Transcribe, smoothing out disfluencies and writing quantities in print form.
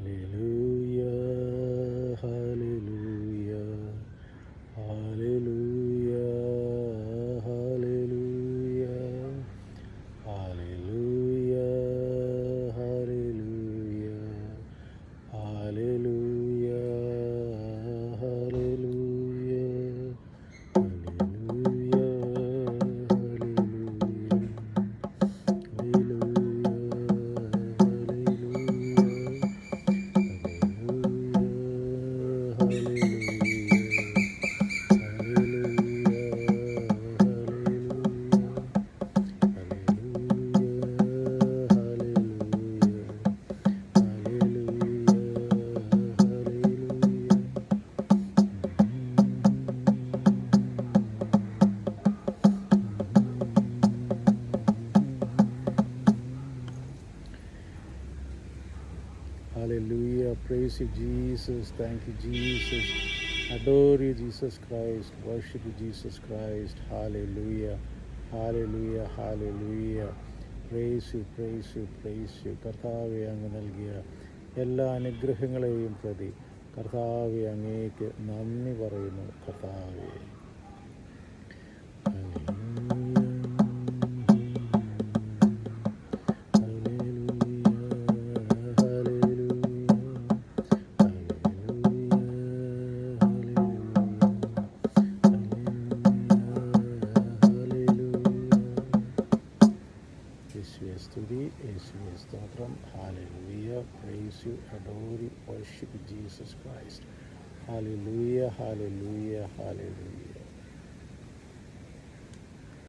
Hallelujah, hallelujah, hallelujah, hallelujah, hallelujah, hallelujah, hallelujah, hallelujah, Hallelujah. Praise you, Jesus. Thank you, Jesus. Adore you, Jesus Christ. Worship you, Jesus Christ. Hallelujah. Hallelujah. Hallelujah. Praise you, praise you, praise you. കർത്താവെ അങ്ങ് നൽകിയ എല്ലാ അനുഗ്രഹങ്ങളെയും പ്രതി കർത്താവെ അങ്ങേക്ക് നന്ദി പറയുന്നു കർത്താവെ. യേശുവേ സ്തുതി, യേശുവേ സ്തോത്രം. Hallelujah. Praise you, adore you, worship Jesus Christ. Hallelujah, hallelujah, hallelujah.